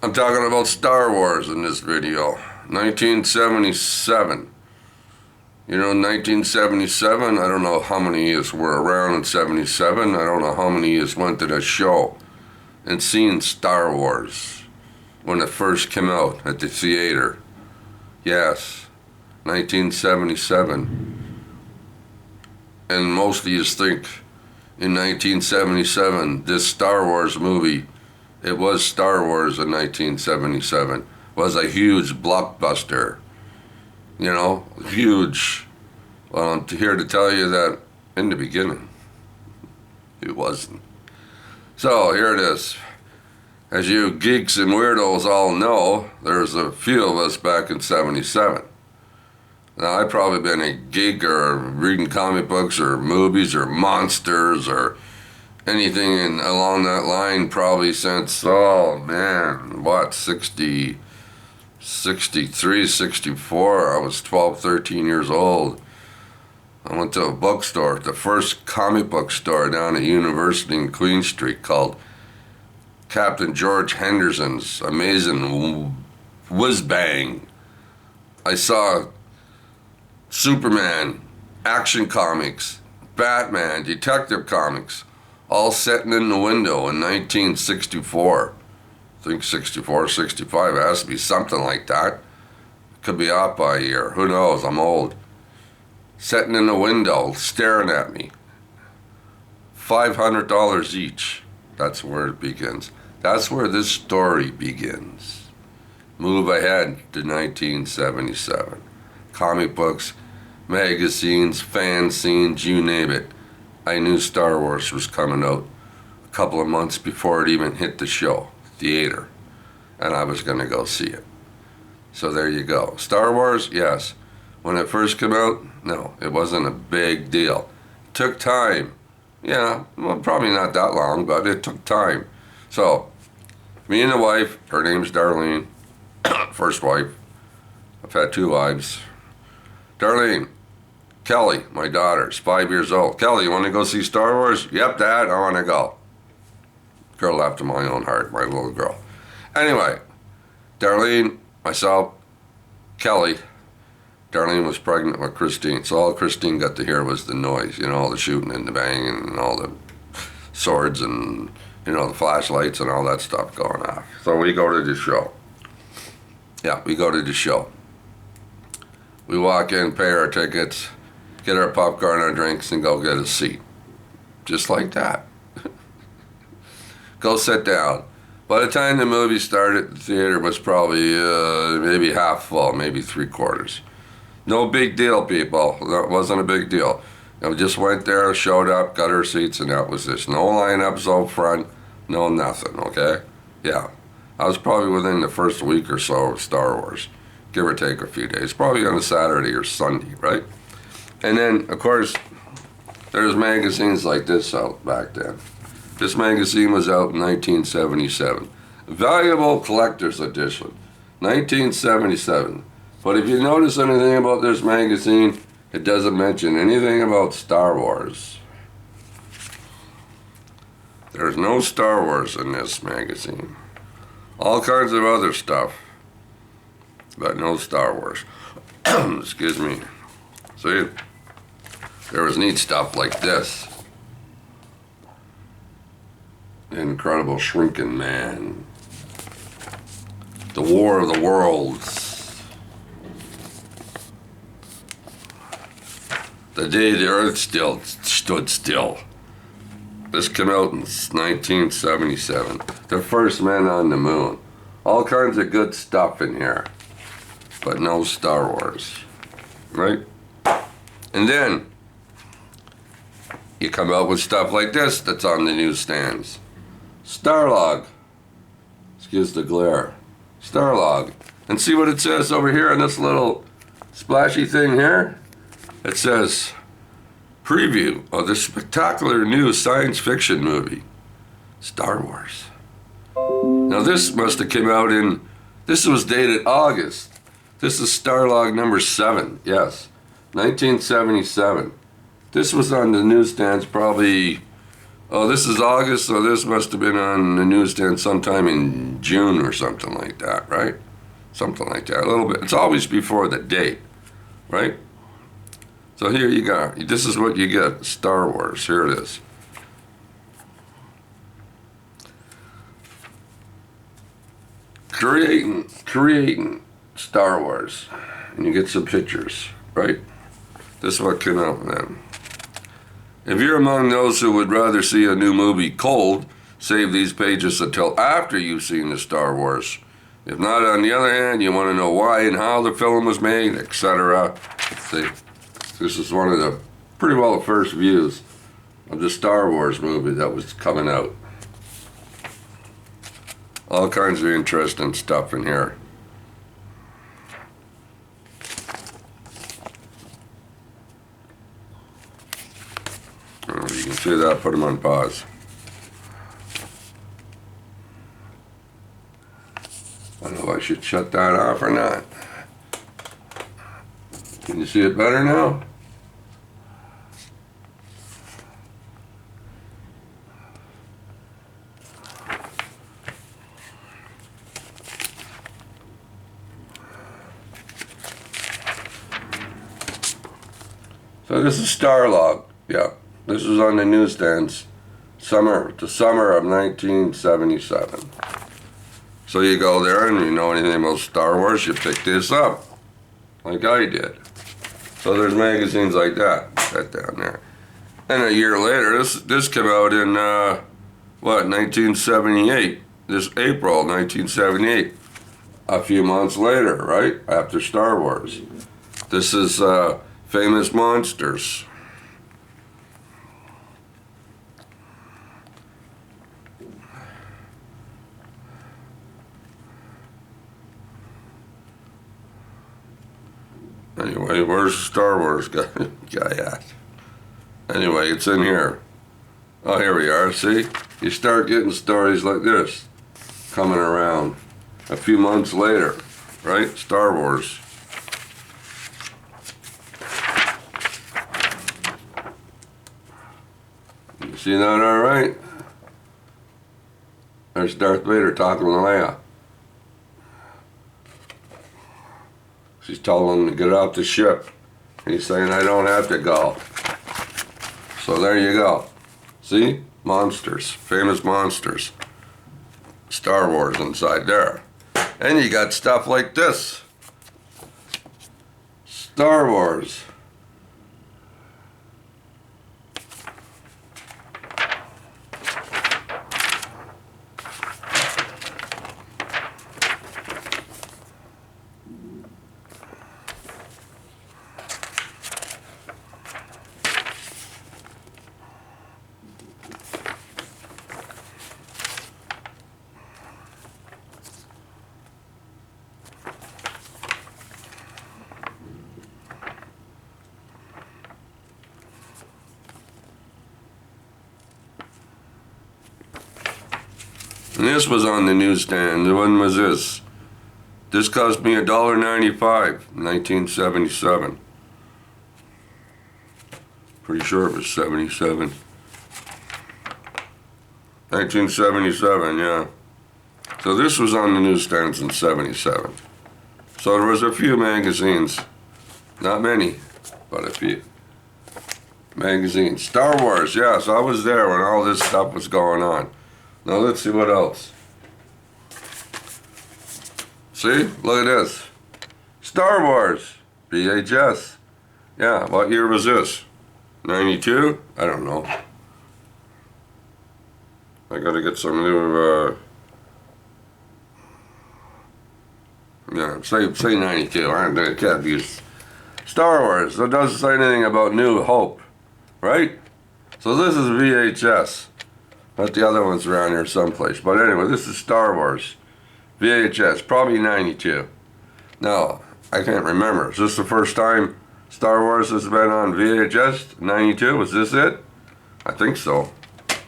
I'm talking about Star Wars in this video. 1977. You know, 1977, I don't know how many of us were around in 77. I don't know how many of us went to the show and seen Star Wars when it first came out at the theater. Yes, 1977. And most of you think in 1977, this Star Wars movie, it was Star Wars in 1977, was a huge blockbuster. You know, huge. Well, I'm here to tell you that in the beginning, it wasn't. So here it is. As you geeks and weirdos all know, there's a few of us back in 77. Now, I've probably been a geek or reading comic books or movies or monsters or anything along that line probably since, oh man, what, 60, 63, 64. I was 12, 13 years old. I went to a bookstore, the first comic book store down at University in Queen Street called Captain George Henderson's Amazing Whiz Bang. I saw Superman, Action Comics, Batman, Detective Comics, all sitting in the window in 1964. I think 64, 65, it has to be something like that. Could be off by a year, who knows, I'm old. Sitting in the window, staring at me. $500 each. That's where it begins. That's where this story begins. Move ahead to 1977. Comic books, magazines, fanzines, you name it. I knew Star Wars was coming out a couple of months before it even hit the show, theater, and I was going to go see it. So there you go. Star Wars, yes. When it first came out, no, it wasn't a big deal. It took time. Yeah, well, probably not that long, but it took time. So, me and the wife, her name's Darlene, first wife. I've had two wives. Darlene, Kelly, my daughter's 5 years old. Kelly, you want to go see Star Wars? Yep, Dad, I want to go. Girl after my own heart, my little girl. Anyway, Darlene, myself, Kelly. Darlene was pregnant with Christine, so all Christine got to hear was the noise, you know, all the shooting and the banging and all the swords and, you know, the flashlights and all that stuff going off. So we go to the show. Yeah, we go to the show. We walk in, pay our tickets, get our popcorn, our drinks, and go get a seat. Just like that. Go sit down. By the time the movie started, the theater was probably maybe half full, maybe three quarters. No big deal, people. That wasn't a big deal. We just went there, showed up, got our seats, and that was this. No lineups out front, no nothing, okay? Yeah. I was probably within the first week or so of Star Wars, give or take a few days. Probably on a Saturday or Sunday, right? And then, of course, there's magazines like this out back then. This magazine was out in 1977. Valuable Collector's Edition, 1977. But if you notice anything about this magazine, it doesn't mention anything about Star Wars. There's no Star Wars in this magazine. All kinds of other stuff, but no Star Wars. Excuse me. See, there was neat stuff like this. The Incredible Shrinking Man. The War of the Worlds. The Day the Earth stood still. This came out in 1977. The First Men on the Moon. All kinds of good stuff in here, but no Star Wars, right? And then you come out with stuff like this that's on the newsstands. Starlog. Excuse the glare. Starlog. And see what it says over here on this little splashy thing here? It says, preview of the spectacular new science fiction movie, Star Wars. Now this must have come out in, this was dated August. This is Starlog number 7, yes, 1977. This was on the newsstands probably, Oh, this is August, so this must have been on the newsstand sometime in June or something like that, right? Something like that, a little bit. It's always before the date, right? So here you go. This is what you get, Star Wars. Here it is. Creating Star Wars. And you get some pictures, right? This is what came out then. If you're among those who would rather see a new movie cold, save these pages until after you've seen the Star Wars. If not, on the other hand, you want to know why and how the film was made, etc. See, this is one of the pretty well the first views of the Star Wars movie that was coming out. All kinds of interesting stuff in here. You can see that, put them on pause. I don't know if I should shut that off or not. Can you see it better now? So this is Starlog. Yeah, this was on the newsstands. The summer of 1977. So you go there and you know anything about Star Wars, you pick this up, like I did. So there's magazines like that, right down there. And a year later, this came out in, 1978. This April 1978. A few months later, right? After Star Wars. This is Famous Monsters. Anyway, where's the Star Wars guy at? Anyway, it's in here. Oh, here we are, see? You start getting stories like this coming around a few months later, right? Star Wars. You see that all right? There's Darth Vader talking to Leia. She's telling him to get off the ship. He's saying, I don't have to go. So there you go. See? Monsters. Famous Monsters. Star Wars inside there. And you got stuff like this. Star Wars. And this was on the newsstand. When was this? This cost me $1.95, 1977. Pretty sure it was 77. 1977, yeah. So this was on the newsstands in 77. So there was a few magazines. Not many, but a few. Magazines. Star Wars, yeah, so I was there when all this stuff was going on. Now let's see what else. See? Look at this. Star Wars. VHS. Yeah, what year was this? 92? I don't know. I gotta get some new, yeah, say 92. I can't use Star Wars. It doesn't say anything about New Hope, right? So this is VHS. But the other one's around here someplace. But anyway, this is Star Wars. VHS, probably 92. No, I can't remember. Is this the first time Star Wars has been on VHS? 92? Was this it? I think so.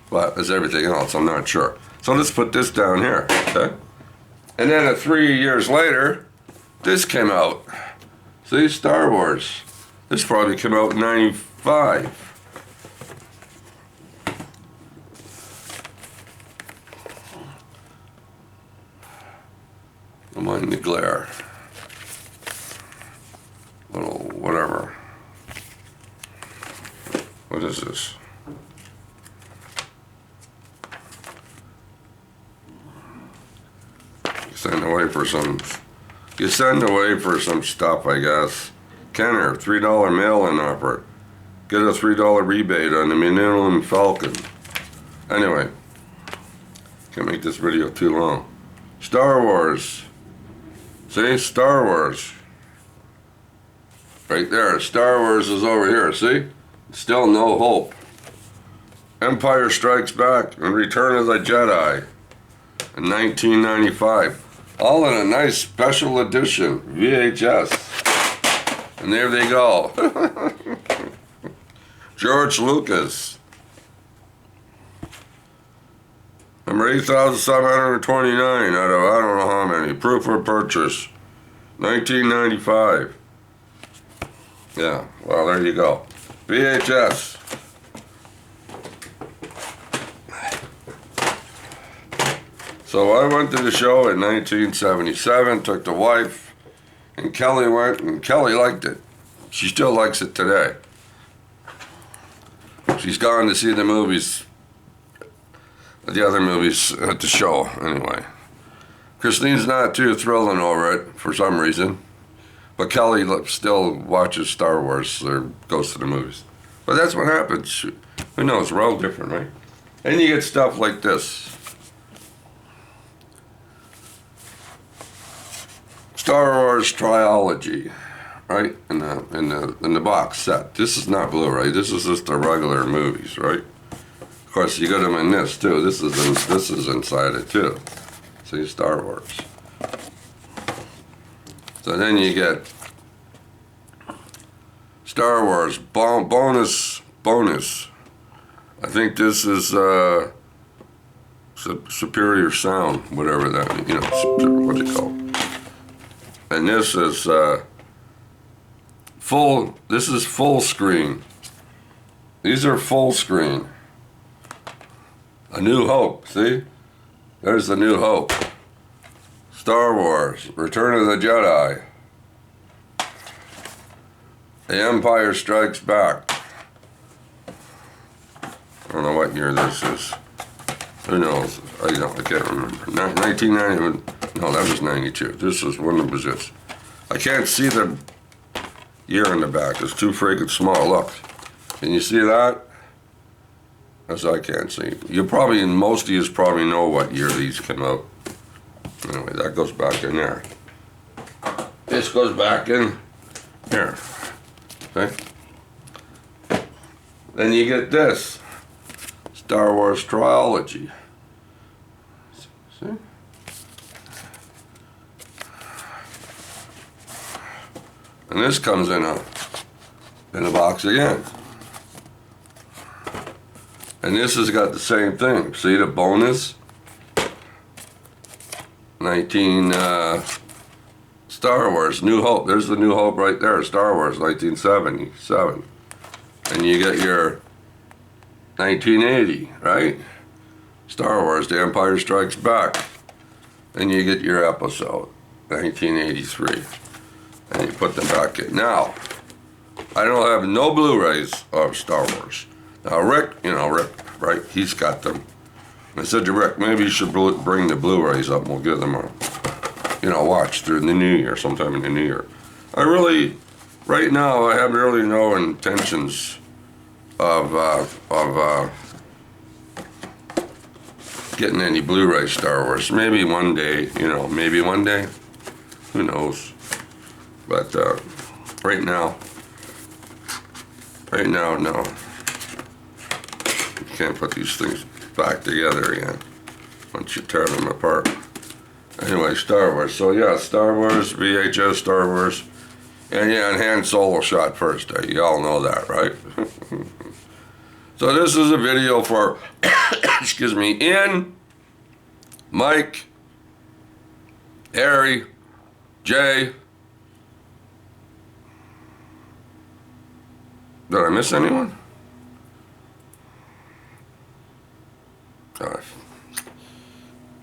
But as everything else, I'm not sure. So let's put this down here, okay? And then 3 years later, this came out. See, Star Wars. This probably came out in 95. Don't mind the glare. Little whatever. What is this? You send away for some stuff, I guess. Kenner, $3 mail-in offer. Get a $3 rebate on the Millennium Falcon. Anyway, can't make this video too long. Star Wars. See, Star Wars. Right there, Star Wars is over here, see? Still no hope. Empire Strikes Back and Return of the Jedi in 1995. All in a nice special edition VHS. And there they go. George Lucas. Number 8,729 out of I don't know how many. Proof of purchase. 1995. Yeah, well, there you go. VHS. So I went to the show in 1977, took the wife, and Kelly went, and Kelly liked it. She still likes it today. She's gone to see the movies, the other movies at the show, anyway. Christine's not too thrilling over it, for some reason. But Kelly still watches Star Wars or goes to the movies. But that's what happens. Who knows? We're all different, right? And you get stuff like this. Star Wars Trilogy, right? In the box set. This is not Blu-ray. This is just the regular movies, right? Of course, you got them in this too. This is inside it too. See, Star Wars. So then you get Star Wars bonus. I think this is superior sound, whatever that, what's it called? And this is full screen. These are full screen. A New Hope, see? There's the New Hope. Star Wars, Return of the Jedi. The Empire Strikes Back. I don't know what year this is. Who knows? I can't remember. 1990, no, that was 92. This is when was this? I can't see the year in the back. It's too freaking small. Look. Can you see that? As I can't see. Most of you probably know what year these came out. Anyway, that goes back in there. This goes back in here. Okay? Then you get this. Star Wars Trilogy. See? And this comes in a box again. And this has got the same thing. See the bonus? 19 Star Wars, New Hope. There's the New Hope right there, Star Wars, 1977. And you get your 1980, right? Star Wars, The Empire Strikes Back. Then you get your episode, 1983. And you put them back in. Now, I don't have no Blu-rays of Star Wars. Now Rick, right, he's got them. I said to Rick, maybe you should bring the Blu-rays up and we'll give them a, watch through the new year, sometime in the new year. Right now, I have really no intentions of getting any Blu-ray Star Wars. Maybe one day, who knows. But right now, no. You can't put these things back together again once you tear them apart. Anyway, Star Wars. So yeah, Star Wars, VHS Star Wars. And Han Solo shot first. You all know that, right? So this is a video for, excuse me, Ian, Mike, Harry, Jay. Did I miss anyone?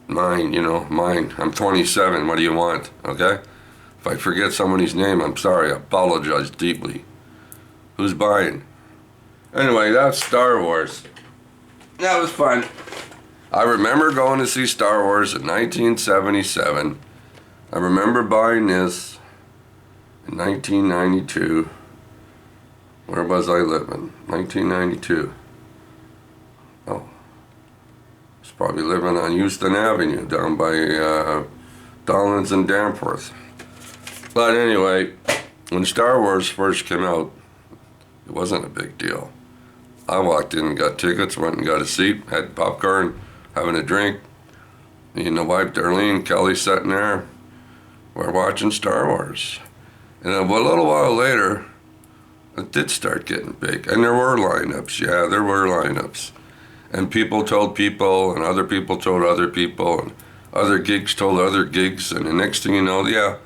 Mine, mine. I'm 27. What do you want? Okay? If I forget somebody's name, I'm sorry. I apologize deeply. Who's buying? Anyway, that's Star Wars. That was fun. I remember going to see Star Wars in 1977. I remember buying this in 1992. Where was I living? 1992. Oh. I was probably living on Houston Avenue down by Dollins and Danforth. But anyway, when Star Wars first came out, it wasn't a big deal. I walked in and got tickets, went and got a seat, had popcorn, having a drink. Me and the wife, Darlene, Kelly, sitting there. We're watching Star Wars. And a little while later, it did start getting big. And there were lineups. Yeah, there were lineups. And people told people, and other people told other people, and other gigs told other gigs. And the next thing you know, yeah,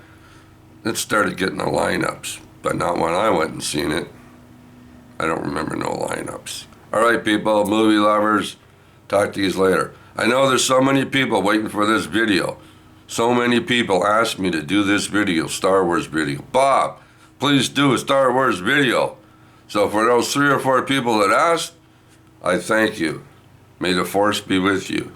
it started getting the lineups. But not when I went and seen it. I don't remember no lineups. All right, people, movie lovers, talk to you later. I know there's so many people waiting for this video. So many people asked me to do this video, Star Wars video. Bob, please do a Star Wars video. So for those 3 or 4 people that asked, I thank you. May the Force be with you.